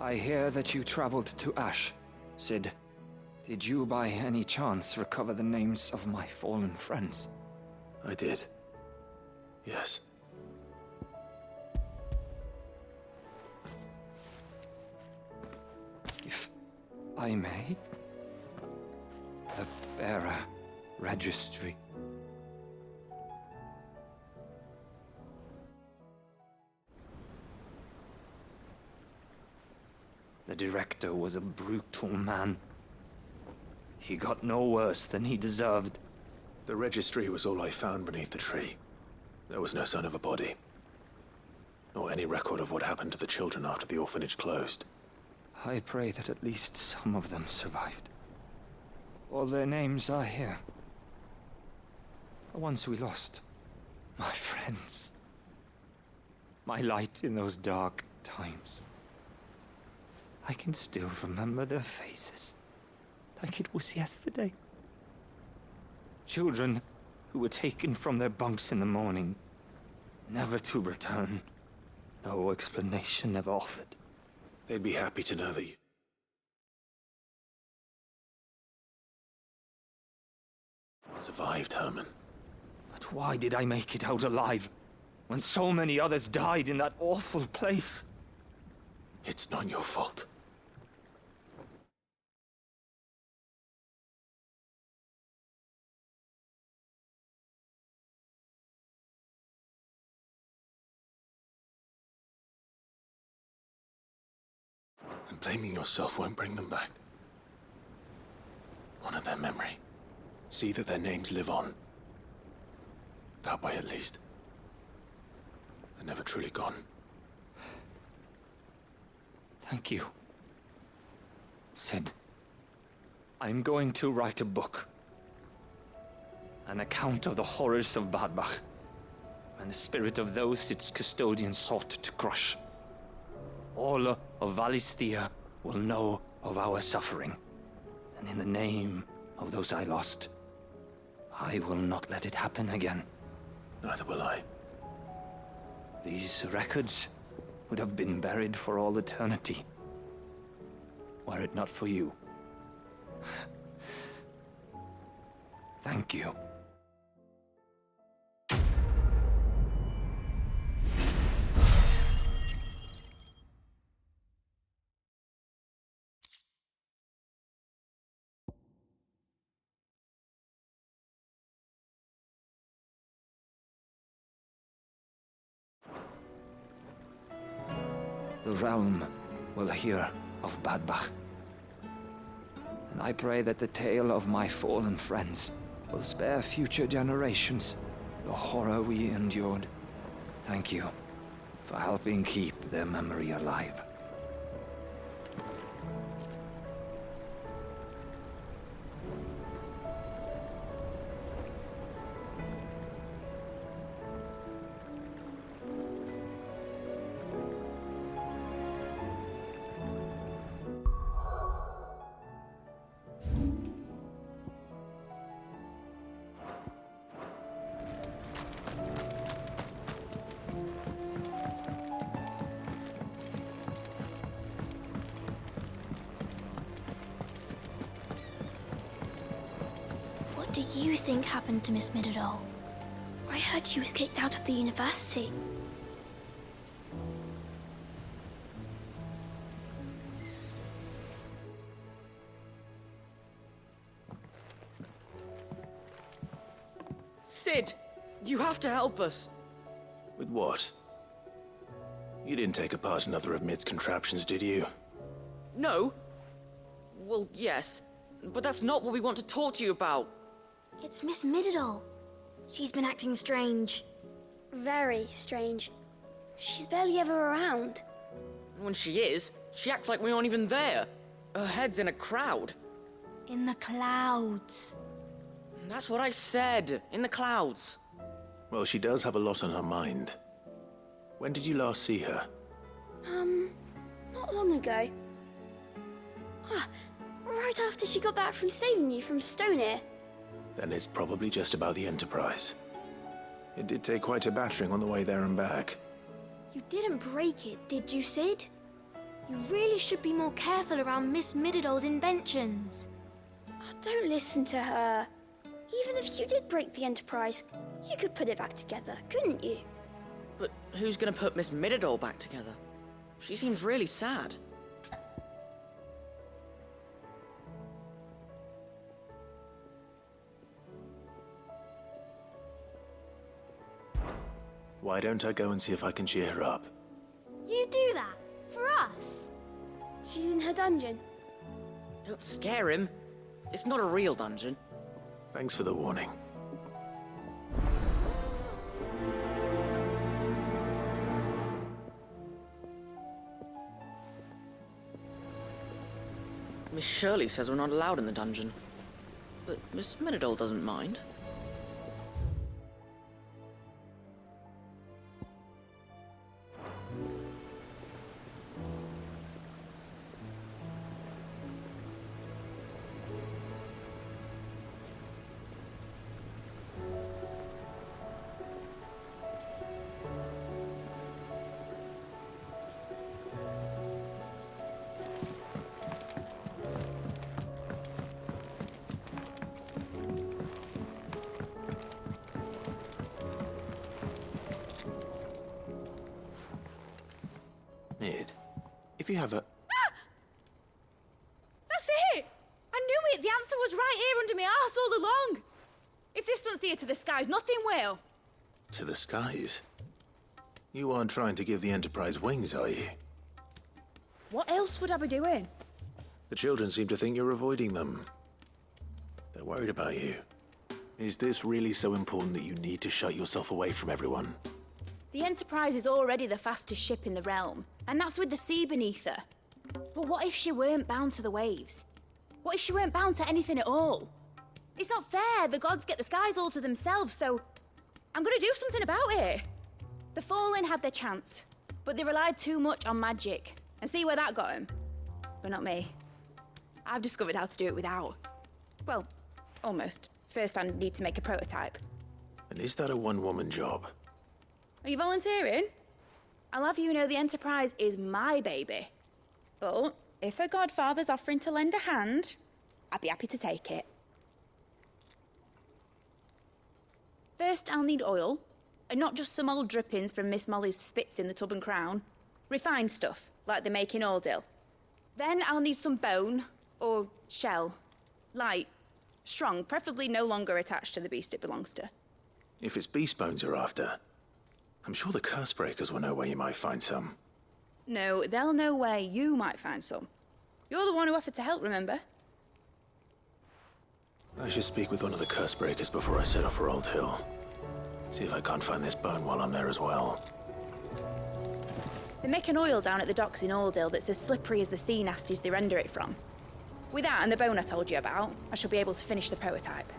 I hear that you traveled to Ash, Cid. Did you by any chance recover the names of my fallen friends? I did. Yes. If I may? The bearer registry. The director was a brutal man. He got no worse than he deserved. The registry was all I found beneath the tree. There was no sign of a body. Nor any record of what happened to the children after the orphanage closed. I pray that at least some of them survived. All their names are here. The ones we lost. My friends. My light in those dark times. I can still remember their faces, like it was yesterday. Children who were taken from their bunks in the morning, never to return. No explanation ever offered. They'd be happy to know that you survived, Herman. But why did I make it out alive, when so many others died in that awful place? It's not your fault. And blaming yourself won't bring them back. Honor their memory. See that their names live on. That way, at least. They're never truly gone. Thank you, Cid. I'm going to write a book. An account of the horrors of Bad Bach, and the spirit of those its custodians sought to crush. All of Valisthea will know of our suffering, and in the name of those I lost, I will not let it happen again. Neither will I. These records would have been buried for all eternity, were it not for you. Thank you. The realm will hear of Bad Bach. And I pray that the tale of my fallen friends will spare future generations the horror we endured. Thank you for helping keep their memory alive. What do you think happened to Miss Midadol? I heard she was kicked out of the university. Cid, you have to help us. With what? You didn't take apart another of Mid's contraptions, did you? No. Well, yes, but that's not what we want to talk to you about. It's Miss Midadol. She's been acting strange. Very strange. She's barely ever around. When she is, she acts like we aren't even there. Her head's in a crowd. In the clouds. That's what I said, in the clouds. Well, she does have a lot on her mind. When did you last see her? Not long ago. Right after she got back from saving you from Stoneir. Then it's probably just about the Enterprise. It did take quite a battering on the way there and back. You didn't break it, did you, Cid? You really should be more careful around Miss Mididol's inventions. Oh, don't listen to her. Even if you did break the Enterprise, you could put it back together, couldn't you? But who's gonna put Miss Mididol back together? She seems really sad. Why don't I go and see if I can cheer her up? You do that? For us? She's in her dungeon. Don't scare him. It's not a real dungeon. Thanks for the warning. Miss Shirley says we're not allowed in the dungeon. But Miss Mididol doesn't mind. Mid, if you have a... That's it! I knew it! The answer was right here under my arse all along! If this doesn't steer to the skies, nothing will. To the skies? You aren't trying to give the Enterprise wings, are you? What else would I be doing? The children seem to think you're avoiding them. They're worried about you. Is this really so important that you need to shut yourself away from everyone? The Enterprise is already the fastest ship in the realm, and that's with the sea beneath her. But what if she weren't bound to the waves? What if she weren't bound to anything at all? It's not fair. The gods get the skies all to themselves, so I'm gonna do something about it. The Fallen had their chance, but they relied too much on magic. And see where that got them? But not me. I've discovered how to do it without. Well, almost. First, I need to make a prototype. And is that a one-woman job? Are you volunteering? I'll have you know the Enterprise is my baby. But if her godfather's offering to lend a hand, I'd be happy to take it. First, I'll need oil, and not just some old drippings from Miss Molly's spits in the Tub and Crown. Refined stuff, like they make in Ordill. Then I'll need some bone, or shell. Light, strong, preferably no longer attached to the beast it belongs to. If it's beast bones you're after, I'm sure the curse breakers will know where you might find some. No, they'll know where you might find some. You're the one who offered to help, remember? I should speak with one of the curse breakers before I set off for Old Hill. See if I can't find this bone while I'm there as well. They make an oil down at the docks in Ordill that's as slippery as the sea nasties they render it from. With that and the bone I told you about, I shall be able to finish the prototype.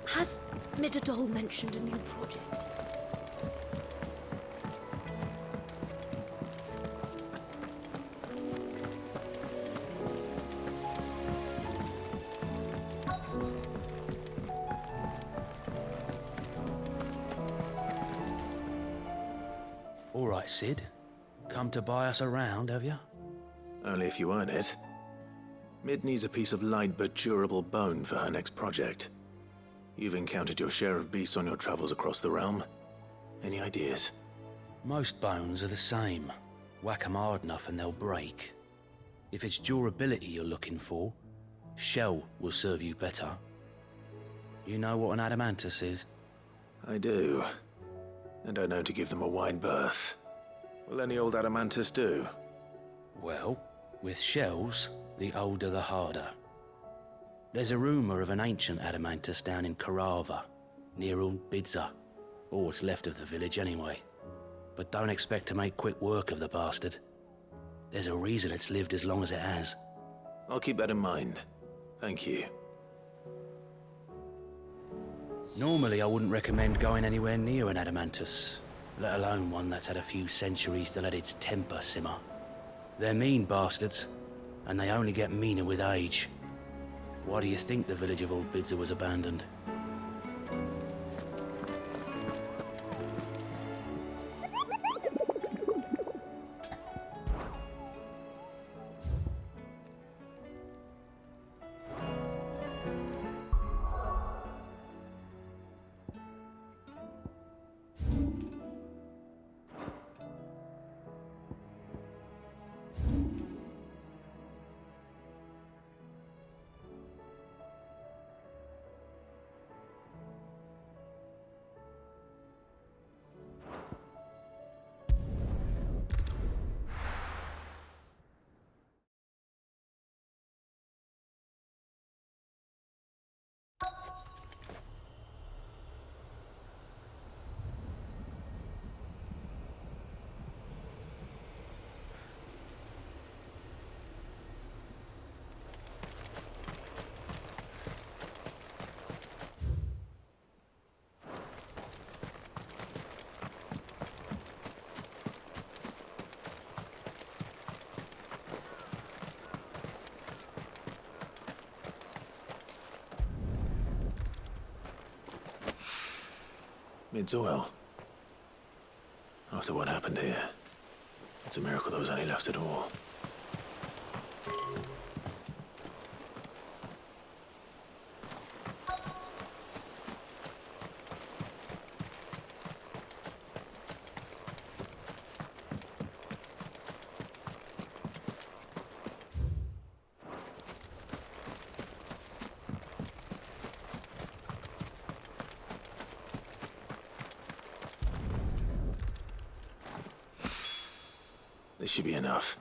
Has Mididol mentioned a new project? All right, Sid. Come to buy us around, have you? Only if you earn it. Mid needs a piece of light but durable bone for her next project. You've encountered your share of beasts on your travels across the realm. Any ideas? Most bones are the same. Whack 'em hard enough and they'll break. If it's durability you're looking for, shell will serve you better. You know what an adamantus is? I do. And I know to give them a wide berth. Will any old adamantus do? Well, with shells, the older the harder. There's a rumour of an ancient adamantus down in Karava, near Old Bidza, or what's left of the village anyway. But don't expect to make quick work of the bastard. There's a reason it's lived as long as it has. I'll keep that in mind. Thank you. Normally I wouldn't recommend going anywhere near an adamantus, let alone one that's had a few centuries to let its temper simmer. They're mean bastards, and they only get meaner with age. Why do you think the village of Old Bidza was abandoned? Mid's oil. After what happened here, it's a miracle there was any left at all. This should be enough.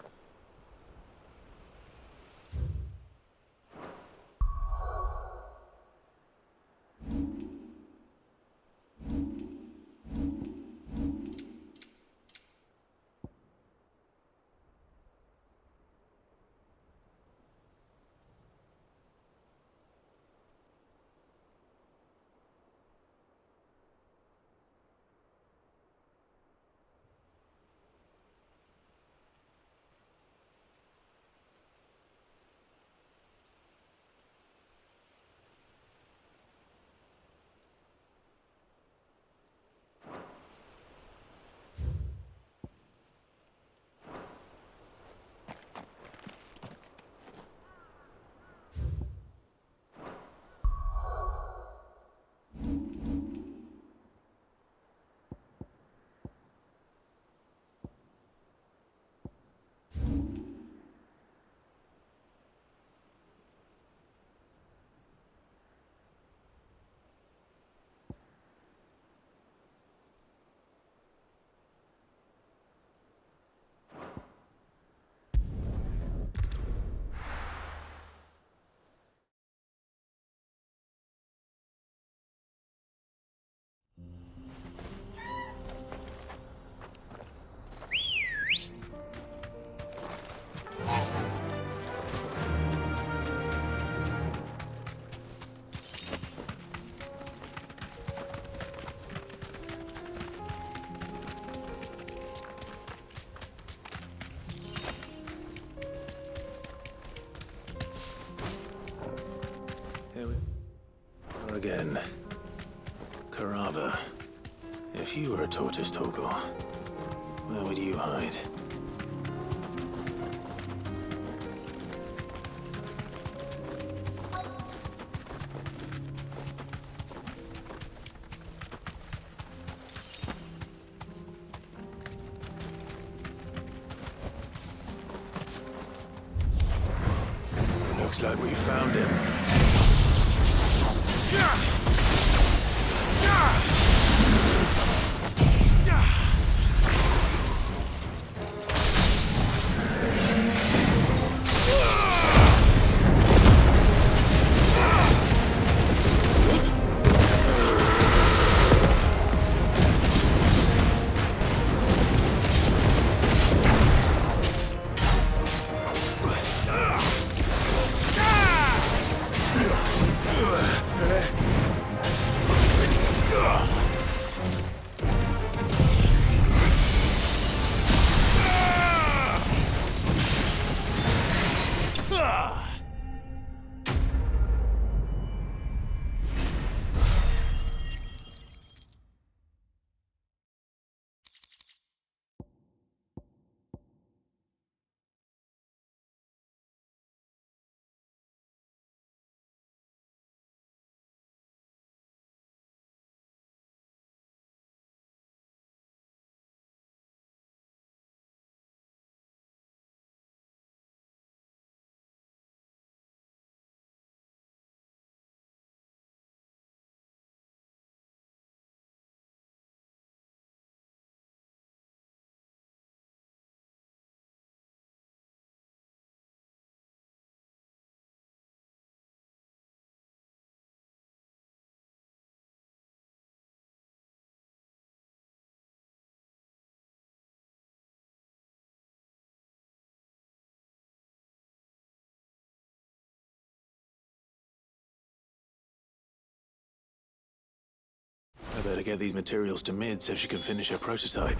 Here we are again. Karava. If you were a tortoise, Torgor, where would you hide? Looks like we found him. I better get these materials to Mid so she can finish her prototype.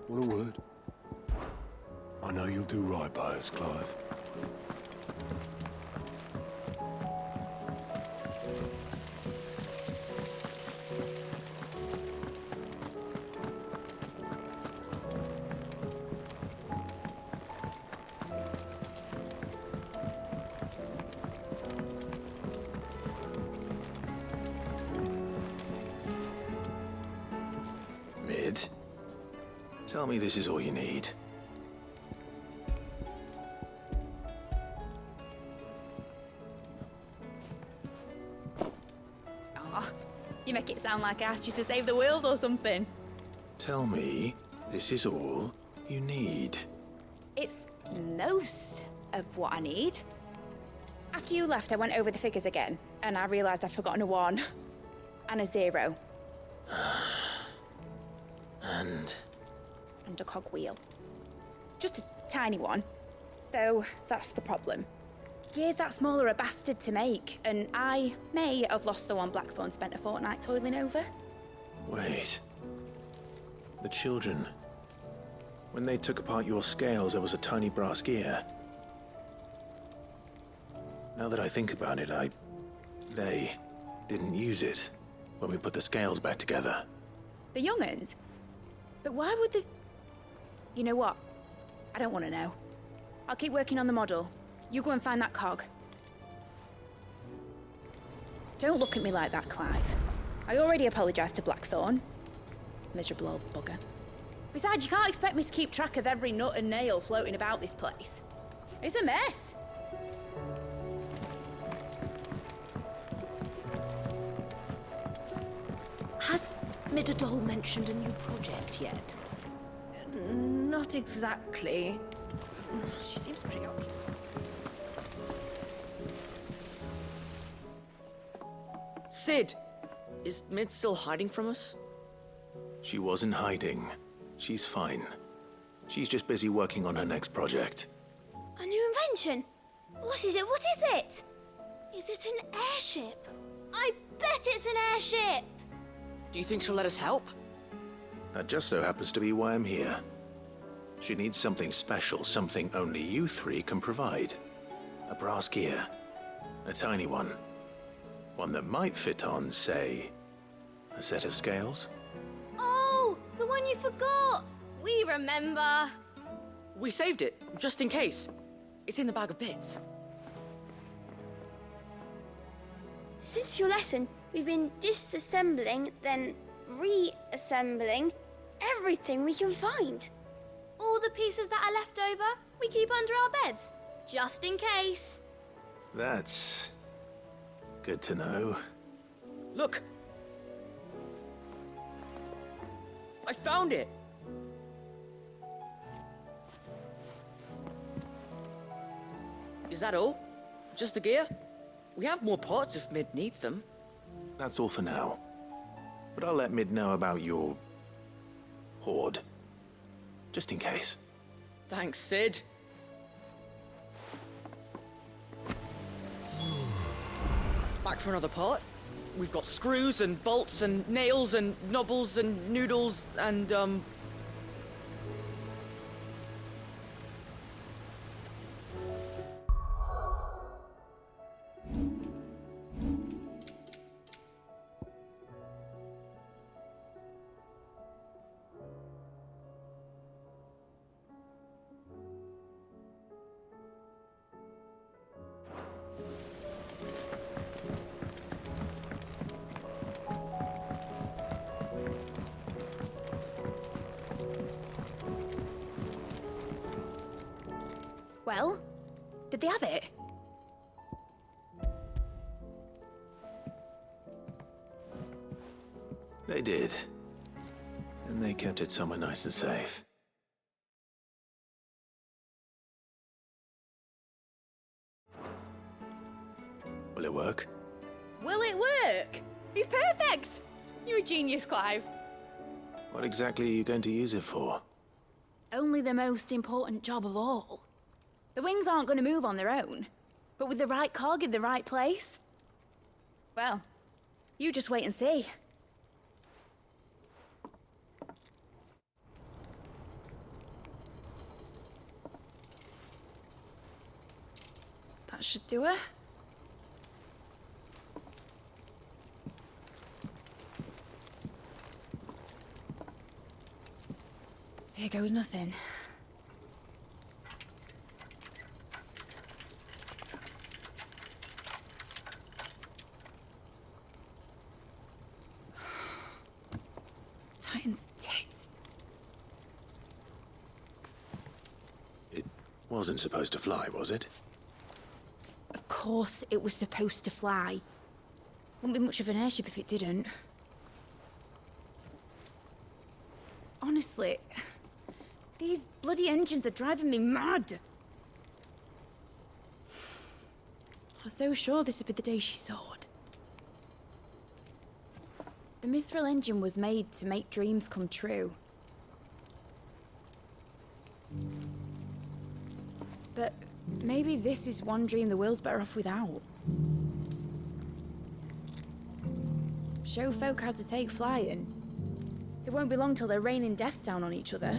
What a word. I know you'll do right by us, Clive. Mid, tell me this is all you need. Aw, you make it sound like I asked you to save the world or something. Tell me this is all you need. It's most of what I need. After you left, I went over the figures again, and I realised I'd forgotten a 1 and a 0. And a cogwheel. Just a tiny one. Though, that's the problem. Gears that small are a bastard to make, and I may have lost the one Blackthorn spent a fortnight toiling over. Wait. The children. When they took apart your scales, there was a tiny brass gear. Now that I think about it, they didn't use it when we put the scales back together. The young'uns? But why would the... You know what? I don't want to know. I'll keep working on the model. You go and find that cog. Don't look at me like that, Clive. I already apologised to Blackthorn. Miserable old bugger. Besides, you can't expect me to keep track of every nut and nail floating about this place. It's a mess. Has Midadol mentioned a new project yet? Not exactly. She seems pretty occupied. Sid! Is Mid still hiding from us? She wasn't hiding. She's fine. She's just busy working on her next project. A new invention? What is it? What is it? Is it an airship? I bet it's an airship! Do you think she'll let us help? That just so happens to be why I'm here. She needs something special, something only you three can provide. A brass gear. A tiny one. One that might fit on, say, a set of scales? Oh, the one you forgot! We remember! We saved it, just in case. It's in the bag of bits. Since your lesson, we've been disassembling, then reassembling everything we can find. All the pieces that are left over, we keep under our beds, just in case. That's good to know. Look! I found it! Is that all? Just the gear? We have more parts if Mid needs them. That's all for now. But I'll let Mid know about your hoard. Just in case. Thanks, Sid. Back for another part. We've got screws and bolts and nails and knobbles and noodles and, Well, did they have it? They did. And they kept it somewhere nice and safe. Will it work? Will it work? He's perfect! You're a genius, Clive. What exactly are you going to use it for? Only the most important job of all. The wings aren't going to move on their own, but with the right cog in the right place. Well, you just wait and see. That should do it. Here goes nothing. Titan's tits. It wasn't supposed to fly, was it? Of course it was supposed to fly. Wouldn't be much of an airship if it didn't. Honestly, these bloody engines are driving me mad. I was so sure this would be the day she soared. The mithril engine was made to make dreams come true. But maybe this is one dream the world's better off without. Show folk how to take flying. It won't be long till they're raining death down on each other.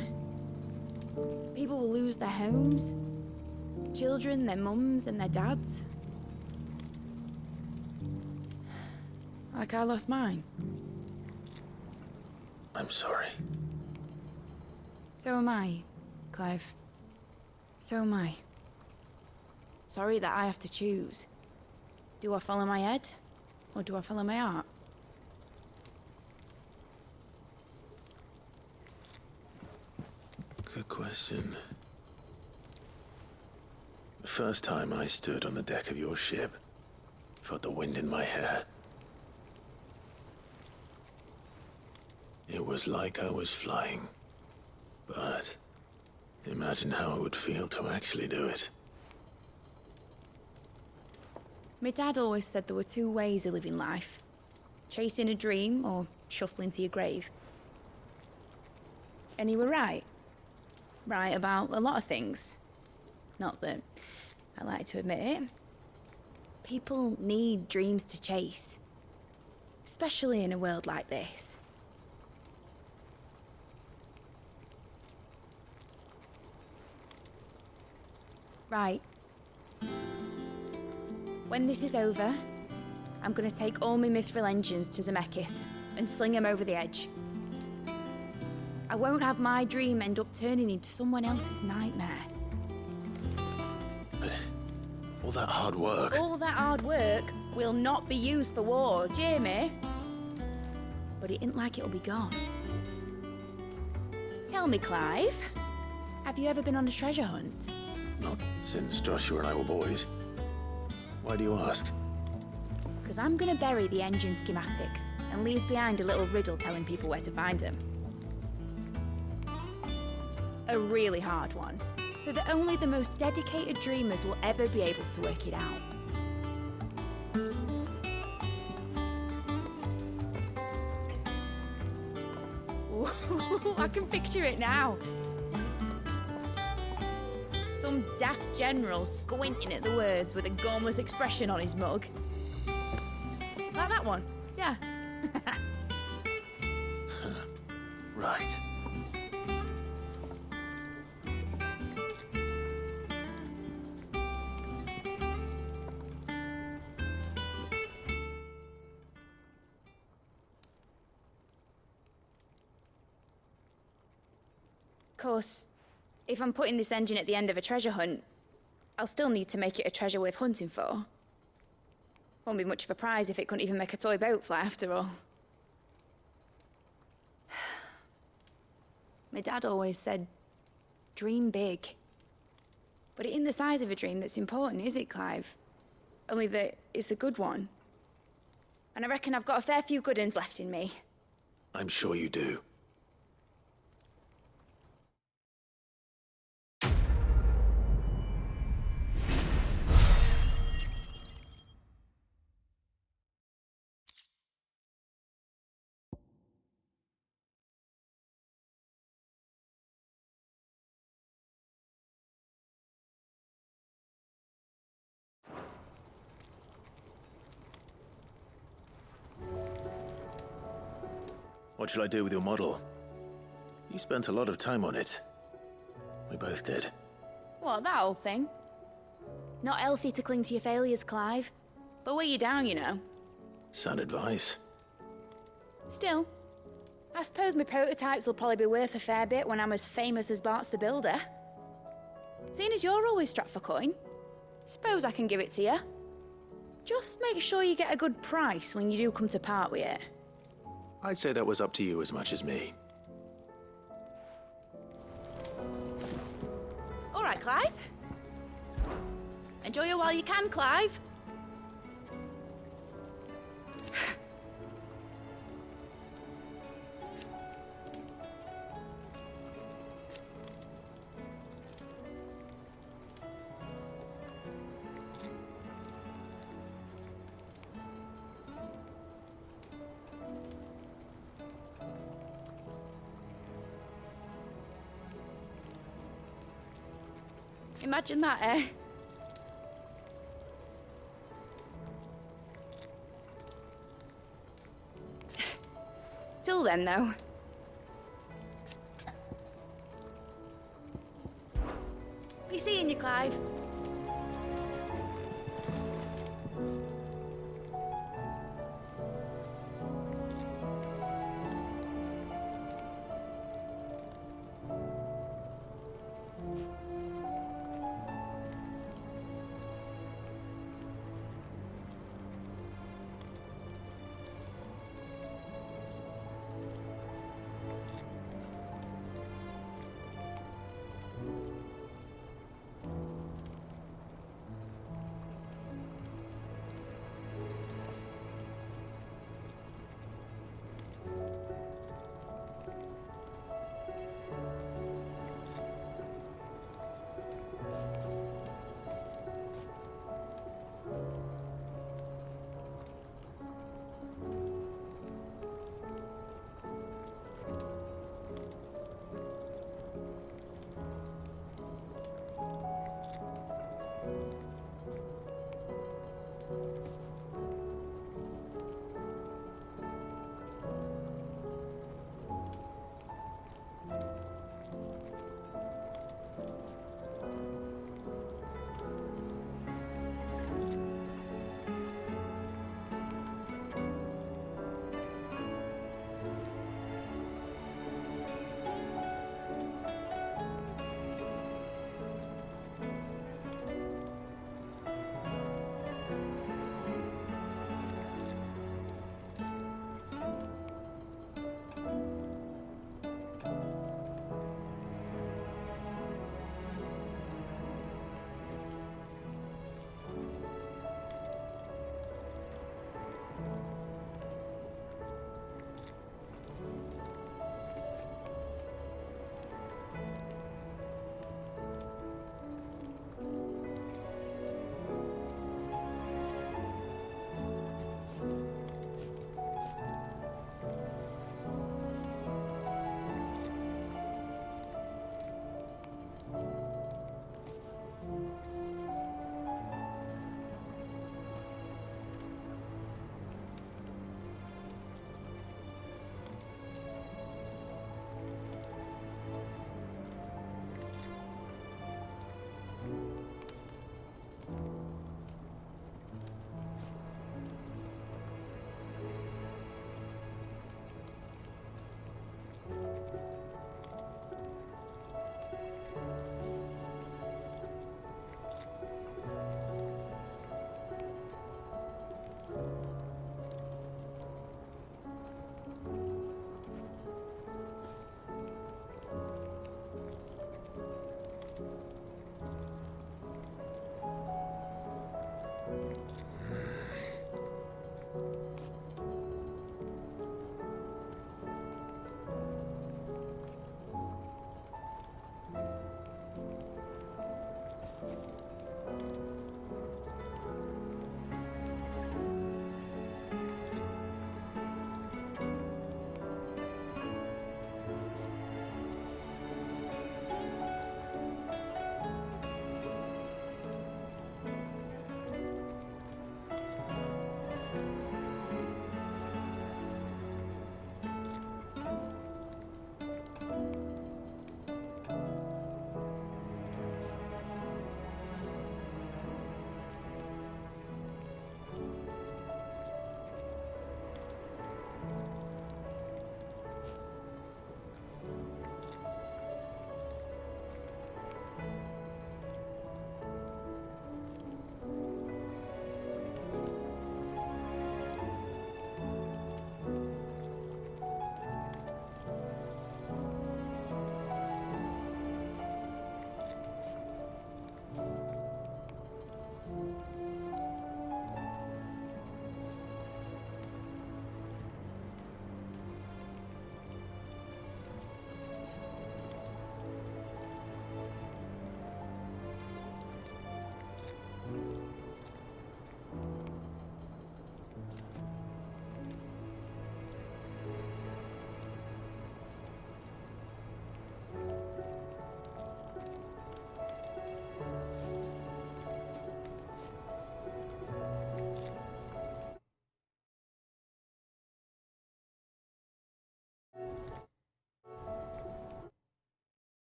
People will lose their homes, children, their mums and their dads. Like I lost mine. I'm sorry. So am I, Clive. So am I. Sorry that I have to choose. Do I follow my head, or do I follow my heart? Good question. The first time I stood on the deck of your ship, felt the wind in my hair. It was like I was flying. But imagine how it would feel to actually do it. My dad always said there were two ways of living life. chasing a dream or shuffling to your grave. And he were right. Right about a lot of things. Not that I like to admit it. People need dreams to chase. Especially in a world like this. Right. When this is over, I'm gonna take all my mithril engines to Zemeckis and sling them over the edge. I won't have my dream end up turning into someone else's nightmare. But all that hard work... All that hard work will not be used for war, Jamie. But it ain't like it'll be gone. Tell me, Clive, have you ever been on a treasure hunt? Not since Joshua and I were boys. Why do you ask? Because I'm gonna bury the engine schematics and leave behind a little riddle telling people where to find them. A really hard one, so that only the most dedicated dreamers will ever be able to work it out. Ooh, I can picture it now. Some daft general squinting at the words with a gormless expression on his mug. Like that one, yeah. Right. Of course, if I'm putting this engine at the end of a treasure hunt, I'll still need to make it a treasure worth hunting for. Won't be much of a prize if it couldn't even make a toy boat fly after all. My dad always said, dream big. But it ain't the size of a dream that's important, is it, Clive? Only that it's a good one. And I reckon I've got a fair few good uns left in me. I'm sure you do. What shall I do with your model? You spent a lot of time on it. We both did. What, that old thing? Not healthy to cling to your failures, Clive. They'll weigh you down, you know. Sound advice. Still, I suppose my prototypes will probably be worth a fair bit when I'm as famous as Bart's the Builder. Seeing as you're always strapped for coin, suppose I can give it to you. Just make sure you get a good price when you do come to part with it. I'd say that was up to you as much as me. All right, Clive. Enjoy it while you can, Clive. Imagine that, eh? Till then, though. Be seeing you, Clive.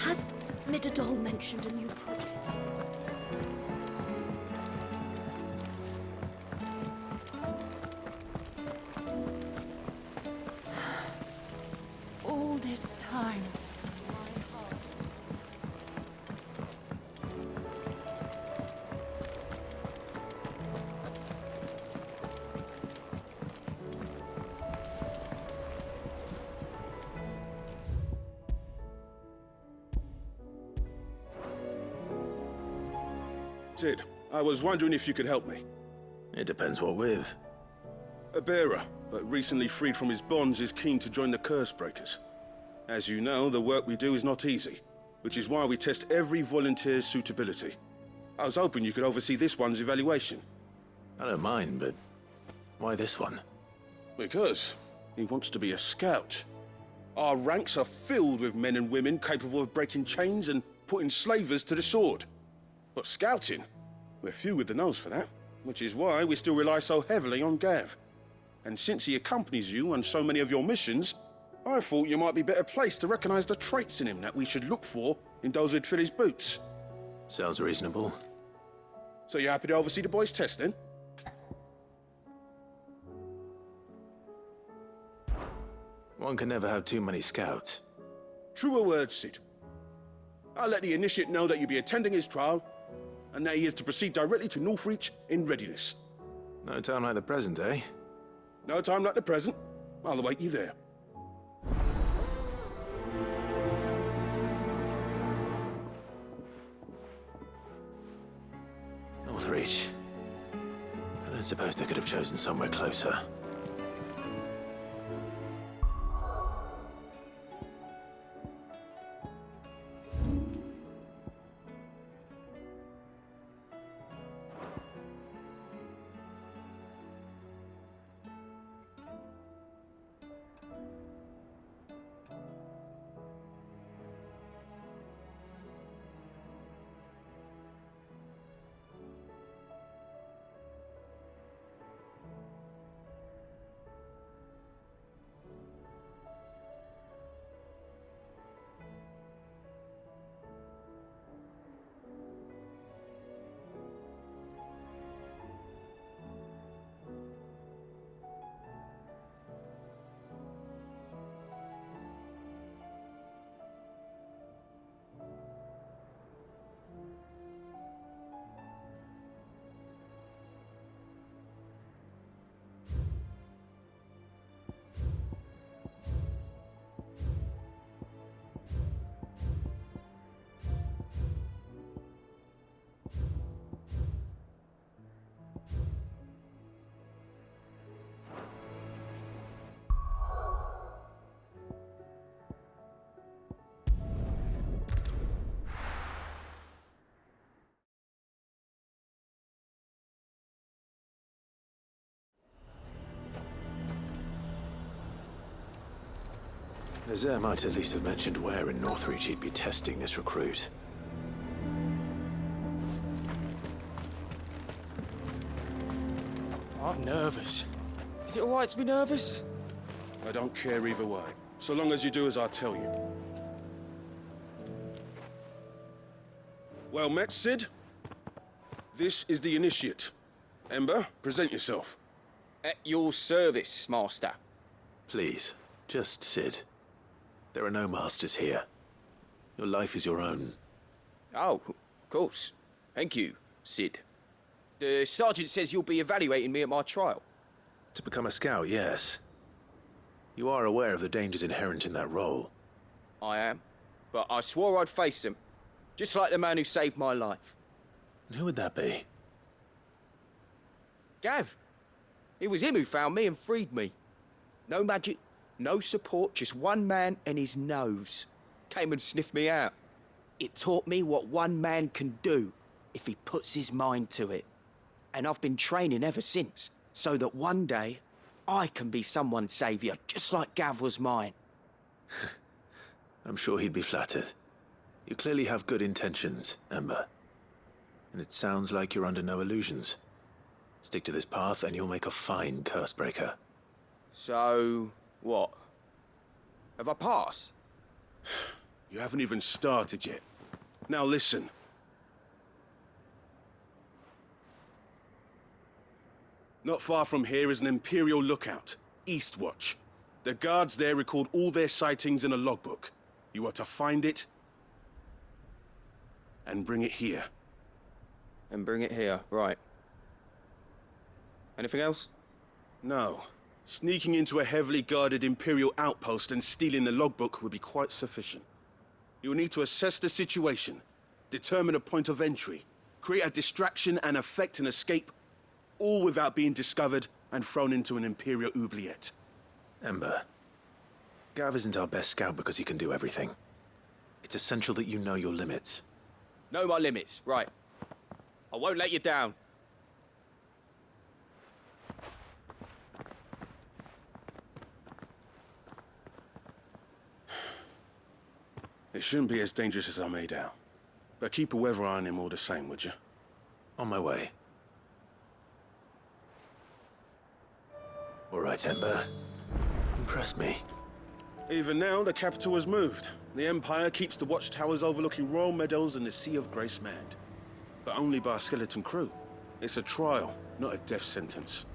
Has Midadol mentioned a new project? All this time. Sid, I was wondering if you could help me. It depends what with. A bearer, but recently freed from his bonds, is keen to join the Curse Breakers. As you know, the work we do is not easy, which is why we test every volunteer's suitability. I was hoping you could oversee this one's evaluation. I don't mind, but why this one? Because he wants to be a scout. Our ranks are filled with men and women capable of breaking chains and putting slavers to the sword. But scouting, we're few with the nose for that, which is why we still rely so heavily on Gav. And since he accompanies you on so many of your missions, I thought you might be better placed to recognize the traits in him that we should look for in those who'd fill his boots. Sounds reasonable. So you're happy to oversee the boys' test, then? One can never have too many scouts. Truer words, Sid. I'll let the initiate know that you'll be attending his trial, and that he is to proceed directly to Northreach in readiness. No time like the present, eh? No time like the present. I'll await you there. Northreach. I don't suppose they could have chosen somewhere closer. Nazaire might at least have mentioned where in Northreach he'd be testing this recruit. I'm nervous. Is it alright to be nervous? I don't care either way, so long as you do as I tell you. Well met, Sid. This is the initiate. Ember, present yourself. At your service, Master. Please, just Sid. There are no masters here. Your life is your own. Oh, of course. Thank you, Sid. The sergeant says you'll be evaluating me at my trial. To become a scout, yes. You are aware of the dangers inherent in that role. I am. But I swore I'd face them. Just like the man who saved my life. And who would that be? Gav. It was him who found me and freed me. No magic, no support, just one man and his nose. Came and sniffed me out. It taught me what one man can do if he puts his mind to it. And I've been training ever since, so that one day I can be someone's saviour, just like Gav was mine. I'm sure he'd be flattered. You clearly have good intentions, Ember. And it sounds like you're under no illusions. Stick to this path and you'll make a fine cursebreaker. So, what? Have I passed? You haven't even started yet. Now listen. Not far from here is an Imperial lookout, Eastwatch. The guards there record all their sightings in a logbook. You are to find it and bring it here. And bring it here, right. Anything else? No. Sneaking into a heavily guarded Imperial outpost and stealing the logbook would be quite sufficient. You'll need to assess the situation, determine a point of entry, create a distraction and effect an escape, all without being discovered and thrown into an Imperial oubliette. Ember, Gav isn't our best scout because he can do everything. It's essential that you know your limits. Know my limits, right. I won't let you down. It shouldn't be as dangerous as I made out. But keep a weather eye on him all the same, would you? On my way. All right, Ember. Impress me. Even now, the capital has moved. The Empire keeps the watchtowers overlooking royal meadows and the Sea of Graceland. But only by a skeleton crew. It's a trial, not a death sentence.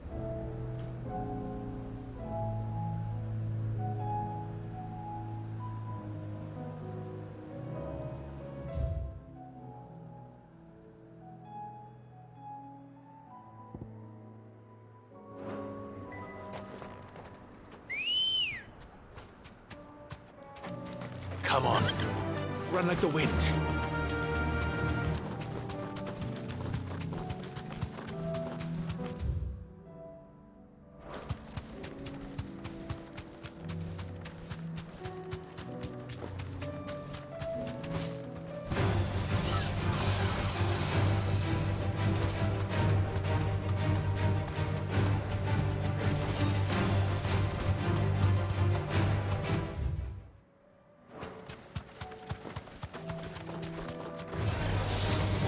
Come on. Run like the wind.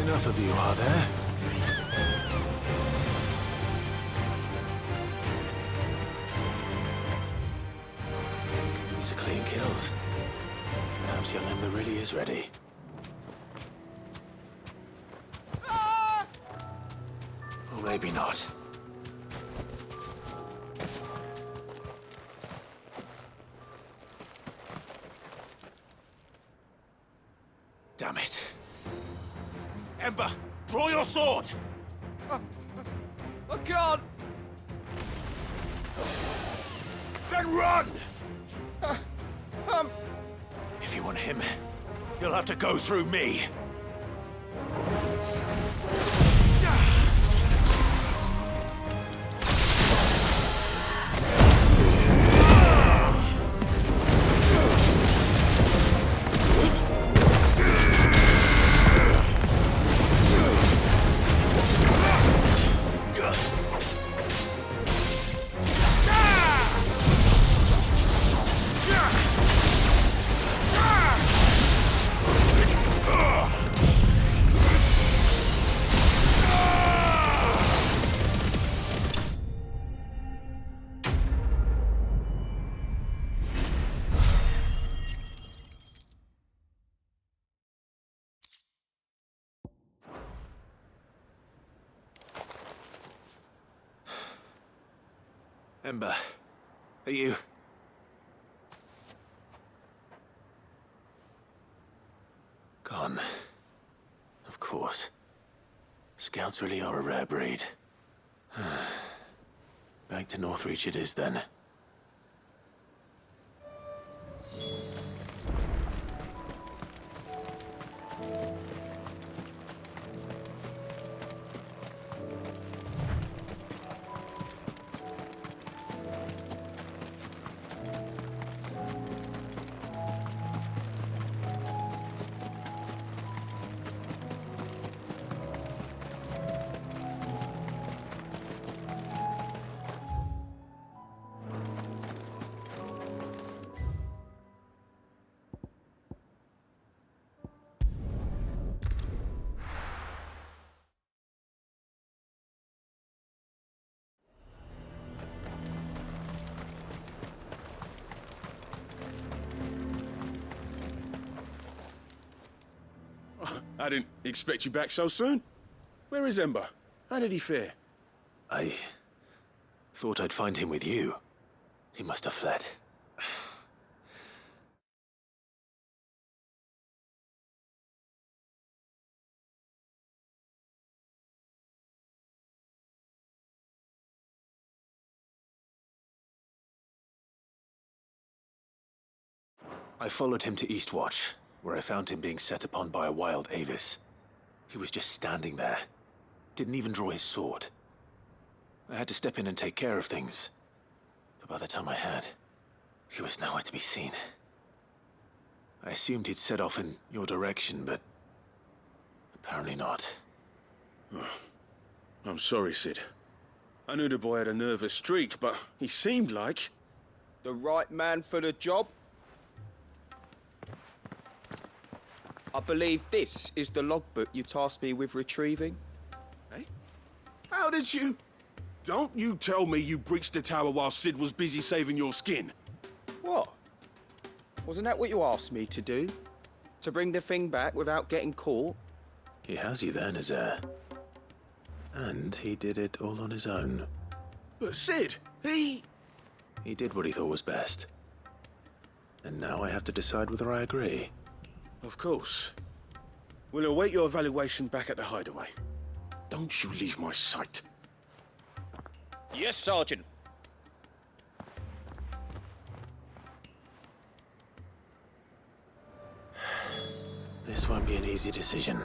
Enough of you, are there? These are clean kills. Perhaps young Ember really is ready. Or maybe not. Damn it. Ember, draw your sword! I can't! Then run! If you want him, you'll have to go through me. Ember, are you... Gone. Of course. Scouts really are a rare breed. Back to Northreach it is then. I didn't expect you back so soon. Where is Ember? How did he fare? I thought I'd find him with you. He must have fled. I followed him to Eastwatch, where I found him being set upon by a wild Avis. He was just standing there. Didn't even draw his sword. I had to step in and take care of things. But by the time I had, he was nowhere to be seen. I assumed he'd set off in your direction, but apparently not. I'm sorry, Sid. I knew the boy had a nervous streak, but he seemed like... The right man for the job? I believe this is the logbook you tasked me with retrieving. Eh? How did you... Don't you tell me you breached the tower while Sid was busy saving your skin. What? Wasn't that what you asked me to do? To bring the thing back without getting caught? He has you there in his heir. And he did it all on his own. But Sid, he did what he thought was best. And now I have to decide whether I agree. Of course. We'll await your evaluation back at the hideaway. Don't you leave my sight. Yes, Sergeant. won't be an easy decision.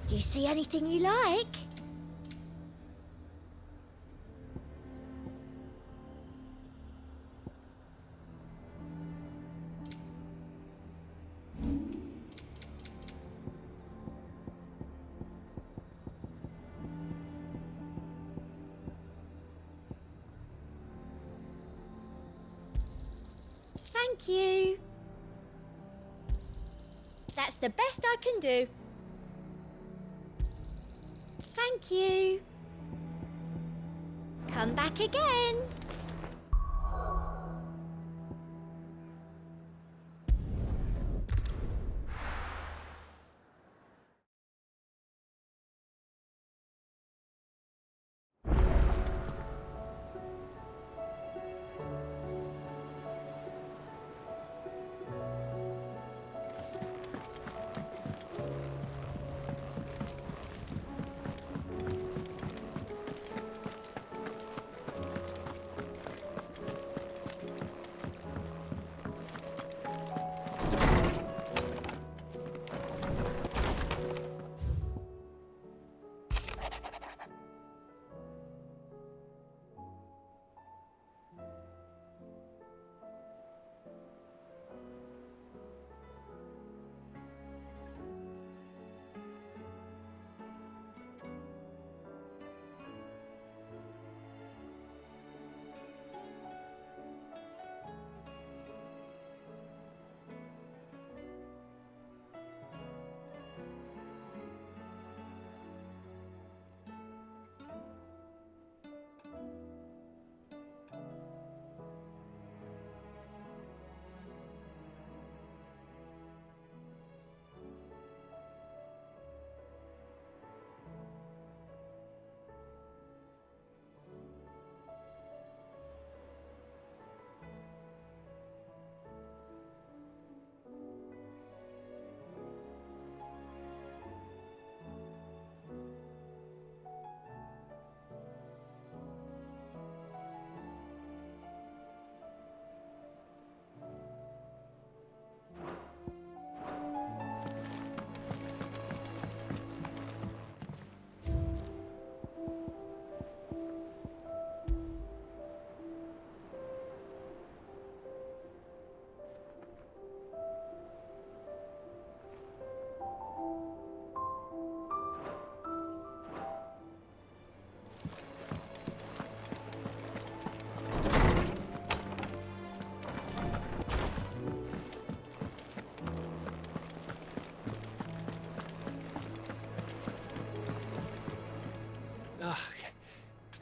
Do you see anything you like? Thank you. That's the best I can do. Thank you. Come back again.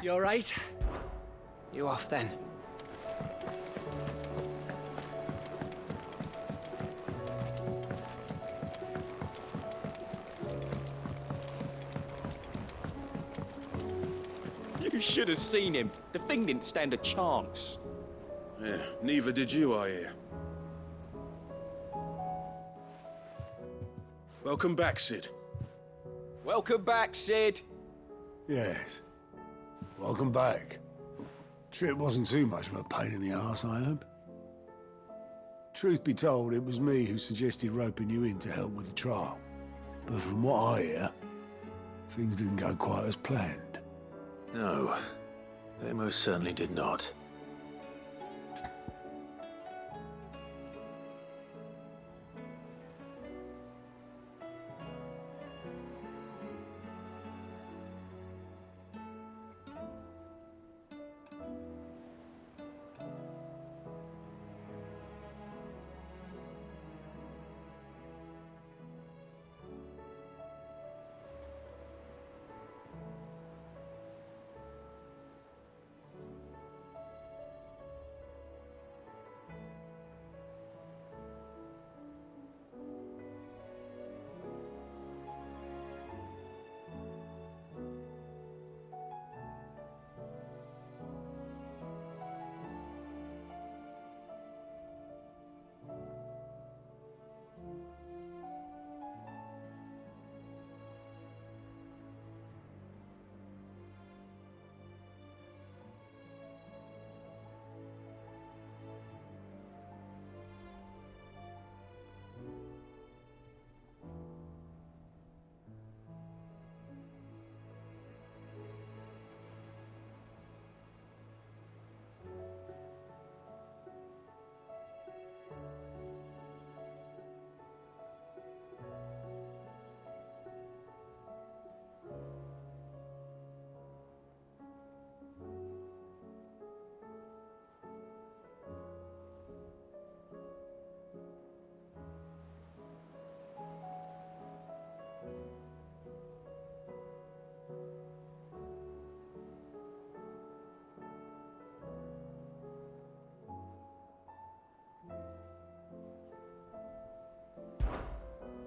You all right? You off then? You should have seen him. The thing didn't stand a chance. Yeah, neither did you, I hear. Welcome back, Sid. Welcome back, Sid. Yes. Welcome back. Trip wasn't too much of a pain in the arse, I hope. Truth be told, it was me who suggested roping you in to help with the trial. But from what I hear, things didn't go quite as planned. No, they most certainly did not.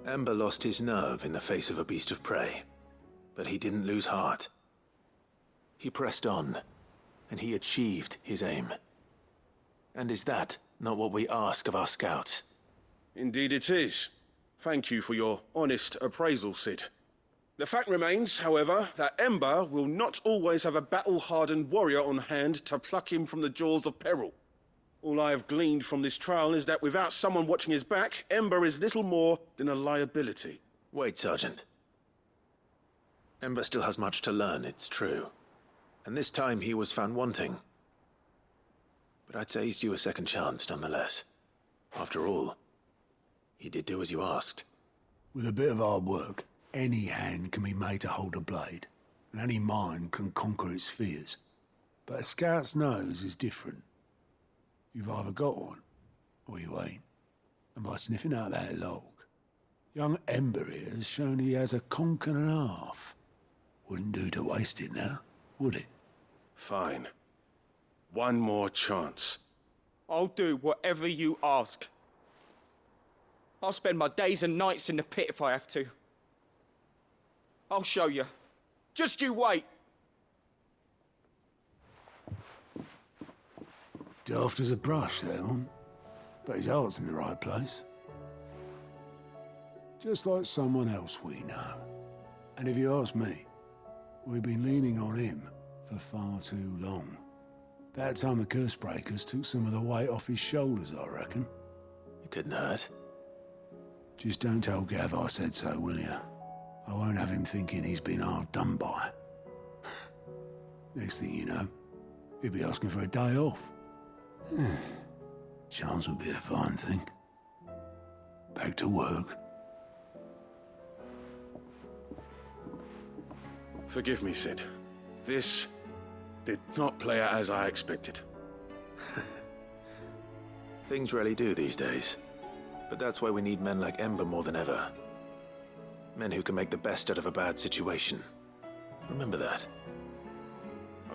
Ember lost his nerve in the face of a beast of prey, but he didn't lose heart. He pressed on, and he achieved his aim. And is that not what we ask of our scouts? Indeed it is. Thank you for your honest appraisal, Sid. The fact remains, however, that Ember will not always have a battle-hardened warrior on hand to pluck him from the jaws of peril. All I have gleaned from this trial is that without someone watching his back, Ember is little more than a liability. Wait, Sergeant. Ember still has much to learn, it's true. And this time he was found wanting. But I'd say he's due a second chance, nonetheless. After all, he did do as you asked. With a bit of hard work, any hand can be made to hold a blade, and any mind can conquer its fears. But a scout's nose is different. You've either got one, or you ain't. And by sniffing out that log, young Ember here has shown he has a conch and a half. Wouldn't do to waste it now, would it? Fine. One more chance. I'll do whatever you ask. I'll spend my days and nights in the pit if I have to. I'll show you. Just you wait. Daft as a brush, that one. But his heart's in the right place. Just like someone else we know. And if you ask me, we've been leaning on him for far too long. That time the curse breakers took some of the weight off his shoulders, I reckon. It couldn't hurt. Just don't tell Gav I said so, will you? I won't have him thinking he's been hard done by. Next thing you know, he'll be asking for a day off. Chance would be a fine thing. Back to work. Forgive me, Sid. This did not play out as I expected. Things really do these days. But that's why we need men like Ember more than ever. Men who can make the best out of a bad situation. Remember that.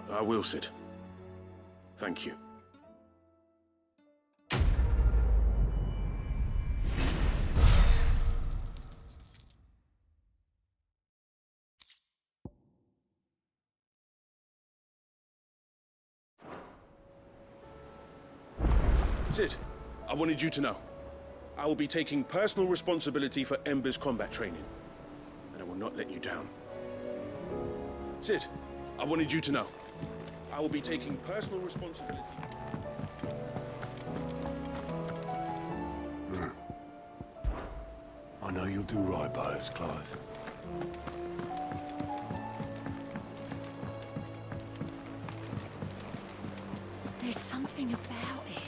I will, Sid. Thank you. Sid, I wanted you to know. I will be taking personal responsibility for Ember's combat training, and I will not let you down. Sid, I wanted you to know. I will be taking personal responsibility. I know you'll do right by us, Clive. There's something about it.